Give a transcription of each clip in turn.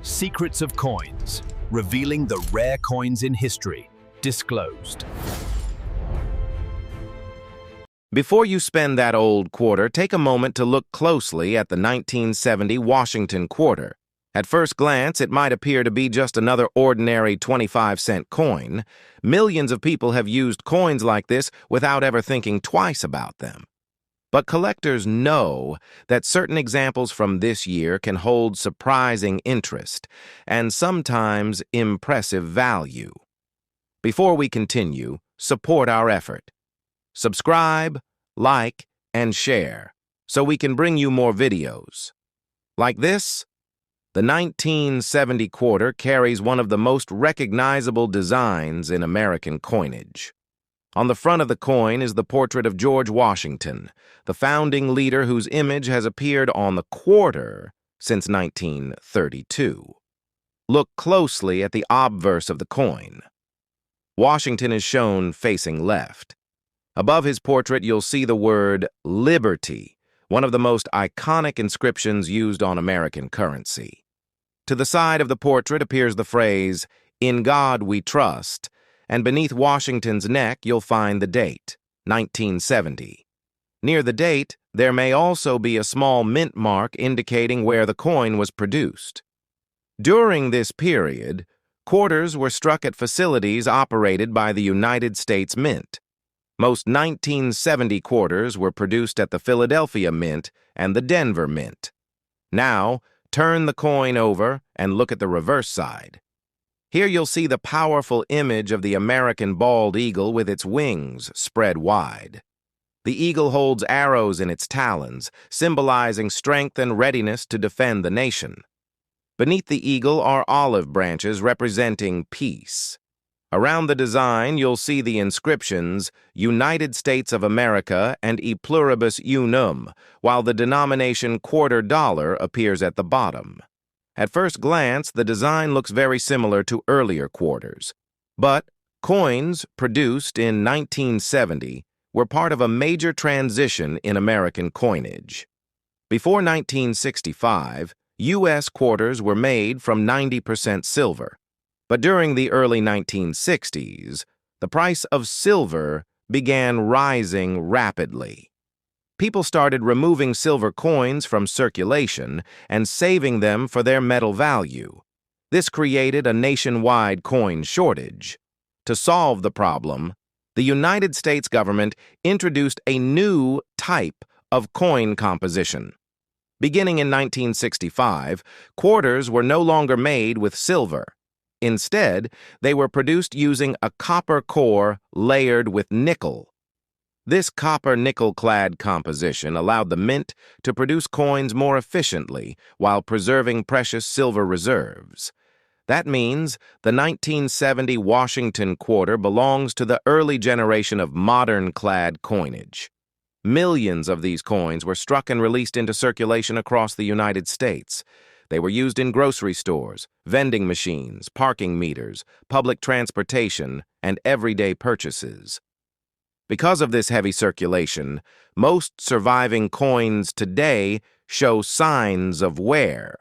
Secrets of Coins, revealing the rare coins in history, disclosed. Before you spend that old quarter, take a moment to look closely at the 1970 Washington quarter. At first glance, it might appear to be just another ordinary 25-cent coin. Millions of people have used coins like this without ever thinking twice about them. But collectors know that certain examples from this year can hold surprising interest and sometimes impressive value. Before we continue, support our effort. Subscribe, like, and share so we can bring you more videos. Like this, the 1970 quarter carries one of the most recognizable designs in American coinage. On the front of the coin is the portrait of George Washington, the founding leader whose image has appeared on the quarter since 1932. Look closely at the obverse of the coin. Washington is shown facing left. Above his portrait, you'll see the word Liberty, one of the most iconic inscriptions used on American currency. To the side of the portrait appears the phrase, "In God We Trust," and beneath Washington's neck you'll find the date, 1970. Near the date, there may also be a small mint mark indicating where the coin was produced. During this period, quarters were struck at facilities operated by the United States Mint. Most 1970 quarters were produced at the Philadelphia Mint and the Denver Mint. Now, turn the coin over and look at the reverse side. Here you'll see the powerful image of the American bald eagle with its wings spread wide. The eagle holds arrows in its talons, symbolizing strength and readiness to defend the nation. Beneath the eagle are olive branches representing peace. Around the design, you'll see the inscriptions United States of America and E Pluribus Unum, while the denomination quarter dollar appears at the bottom. At first glance, the design looks very similar to earlier quarters. But coins produced in 1970 were part of a major transition in American coinage. Before 1965, U.S. quarters were made from 90% silver. But during the early 1960s, the price of silver began rising rapidly. People started removing silver coins from circulation and saving them for their metal value. This created a nationwide coin shortage. To solve the problem, the United States government introduced a new type of coin composition. Beginning in 1965, quarters were no longer made with silver. Instead, they were produced using a copper core layered with nickel. This copper-nickel-clad composition allowed the mint to produce coins more efficiently while preserving precious silver reserves. That means the 1970 Washington quarter belongs to the early generation of modern-clad coinage. Millions of these coins were struck and released into circulation across the United States. They were used in grocery stores, vending machines, parking meters, public transportation, and everyday purchases. Because of this heavy circulation, most surviving coins today show signs of wear.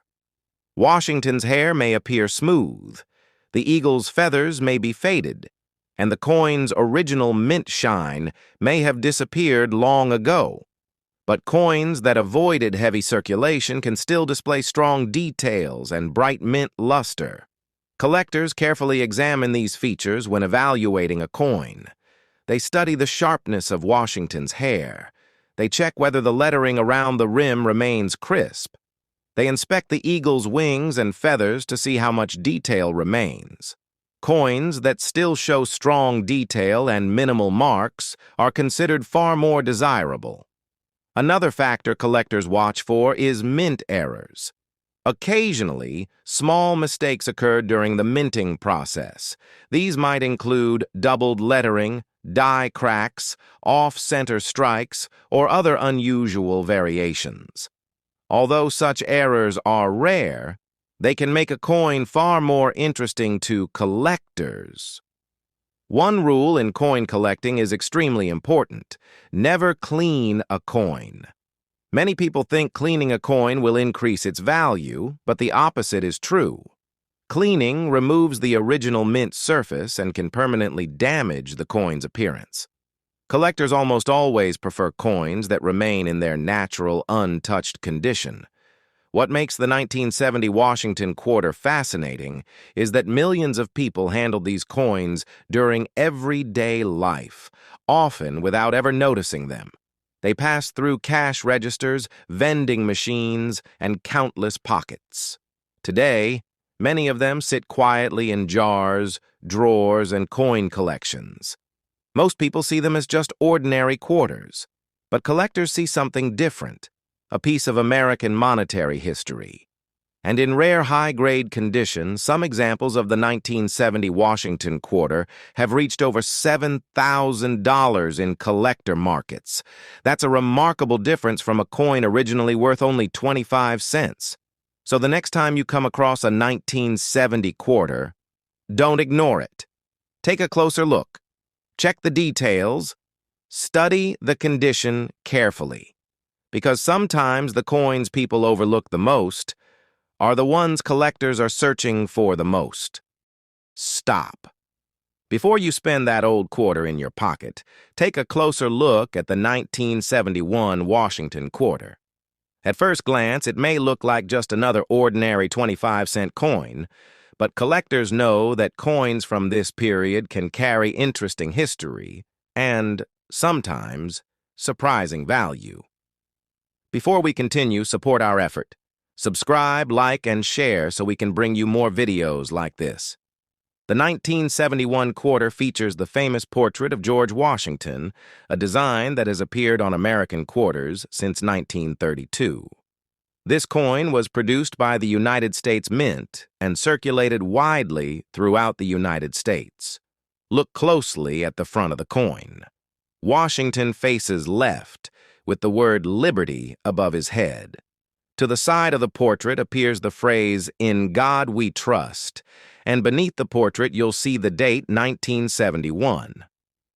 Washington's hair may appear smooth, the eagle's feathers may be faded, and the coin's original mint shine may have disappeared long ago. But coins that avoided heavy circulation can still display strong details and bright mint luster. Collectors carefully examine these features when evaluating a coin. They study the sharpness of Washington's hair. They check whether the lettering around the rim remains crisp. They inspect the eagle's wings and feathers to see how much detail remains. Coins that still show strong detail and minimal marks are considered far more desirable. Another factor collectors watch for is mint errors. Occasionally, small mistakes occurred during the minting process. These might include doubled lettering, die cracks, off-center strikes, or other unusual variations. Although such errors are rare, they can make a coin far more interesting to collectors. One rule in coin collecting is extremely important: never clean a coin. Many people think cleaning a coin will increase its value, but the opposite is true. Cleaning removes the original mint surface and can permanently damage the coin's appearance. Collectors almost always prefer coins that remain in their natural, untouched condition. What makes the 1970 Washington quarter fascinating is that millions of people handled these coins during everyday life, often without ever noticing them. They passed through cash registers, vending machines, and countless pockets. Today, many of them sit quietly in jars, drawers, and coin collections. Most people see them as just ordinary quarters, but collectors see something different, a piece of American monetary history. And in rare high-grade condition, some examples of the 1970 Washington quarter have reached over $7,000 in collector markets. That's a remarkable difference from a coin originally worth only 25 cents. So the next time you come across a 1970 quarter, don't ignore it. Take a closer look. Check the details. Study the condition carefully. Because sometimes the coins people overlook the most are the ones collectors are searching for the most. Stop. Before you spend that old quarter in your pocket, take a closer look at the 1971 Washington quarter. At first glance, it may look like just another ordinary 25-cent coin, but collectors know that coins from this period can carry interesting history and, sometimes, surprising value. Before we continue, support our effort. Subscribe, like, and share so we can bring you more videos like this. The 1971 quarter features the famous portrait of George Washington, a design that has appeared on American quarters since 1932. This coin was produced by the United States Mint and circulated widely throughout the United States. Look closely at the front of the coin. Washington faces left, with the word Liberty above his head. To the side of the portrait appears the phrase, "In God We Trust," and beneath the portrait you'll see the date 1971.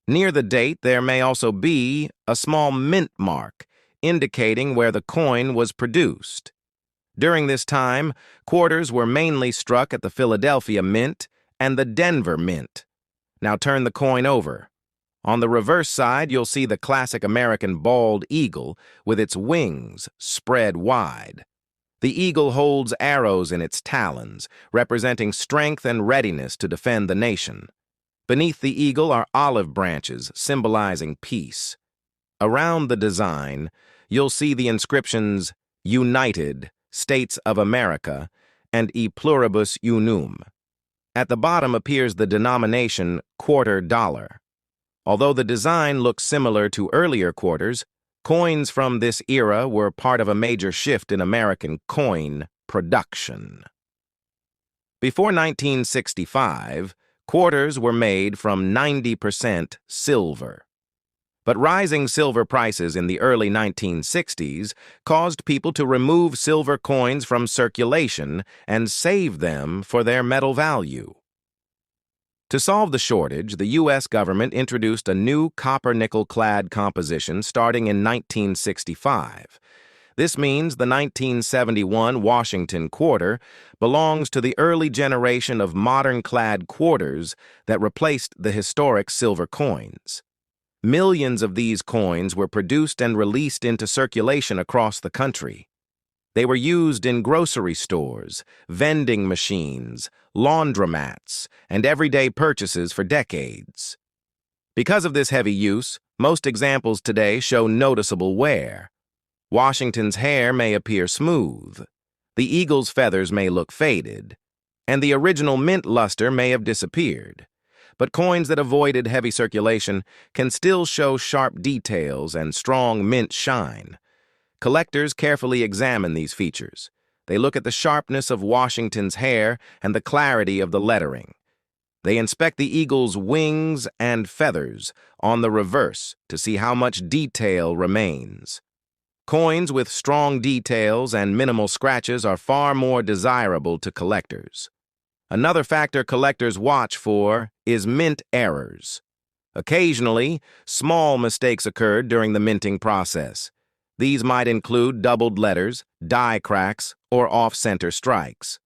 Near the date there may also be a small mint mark, indicating where the coin was produced. During this time, quarters were mainly struck at the Philadelphia Mint and the Denver Mint. Now turn the coin over. On the reverse side, you'll see the classic American bald eagle with its wings spread wide. The eagle holds arrows in its talons, representing strength and readiness to defend the nation. Beneath the eagle are olive branches, symbolizing peace. Around the design, you'll see the inscriptions United States of America and E Pluribus Unum. At the bottom appears the denomination quarter dollar. Although the design looks similar to earlier quarters, coins from this era were part of a major shift in American coin production. Before 1965, quarters were made from 90% silver. But rising silver prices in the early 1960s caused people to remove silver coins from circulation and save them for their metal value. To solve the shortage, the U.S. government introduced a new copper-nickel-clad composition starting in 1965. This means the 1971 Washington quarter belongs to the early generation of modern-clad quarters that replaced the historic silver coins. Millions of these coins were produced and released into circulation across the country. They were used in grocery stores, vending machines, laundromats, and everyday purchases for decades. Because of this heavy use, most examples today show noticeable wear. Washington's hair may appear smooth, the eagle's feathers may look faded, and the original mint luster may have disappeared. But coins that avoided heavy circulation can still show sharp details and strong mint shine. Collectors carefully examine these features. They look at the sharpness of Washington's hair and the clarity of the lettering. They inspect the eagle's wings and feathers on the reverse to see how much detail remains. Coins with strong details and minimal scratches are far more desirable to collectors. Another factor collectors watch for is mint errors. Occasionally, small mistakes occurred during the minting process. These might include doubled letters, die cracks, or off-center strikes.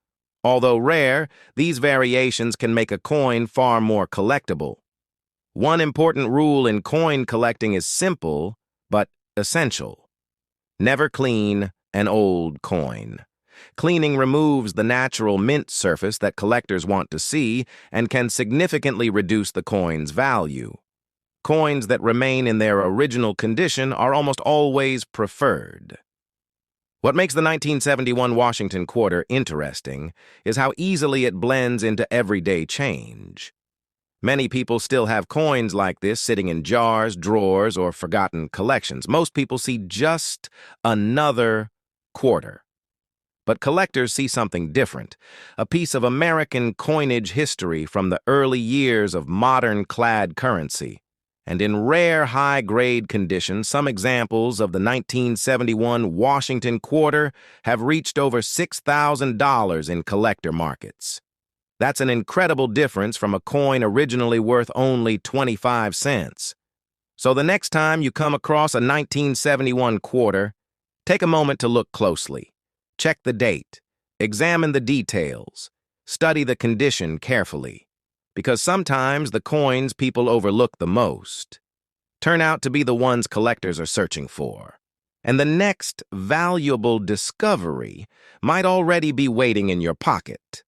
Although rare, these variations can make a coin far more collectible. One important rule in coin collecting is simple, but essential. Never clean an old coin. Cleaning removes the natural mint surface that collectors want to see and can significantly reduce the coin's value. Coins that remain in their original condition are almost always preferred. What makes the 1971 Washington quarter interesting is how easily it blends into everyday change. Many people still have coins like this sitting in jars, drawers, or forgotten collections. Most people see just another quarter. But collectors see something different, a piece of American coinage history from the early years of modern clad currency. And in rare high-grade condition, some examples of the 1971 Washington quarter have reached over $6,000 in collector markets. That's an incredible difference from a coin originally worth only 25 cents. So the next time you come across a 1971 quarter, take a moment to look closely. Check the date, examine the details, study the condition carefully, because sometimes the coins people overlook the most turn out to be the ones collectors are searching for. And the next valuable discovery might already be waiting in your pocket.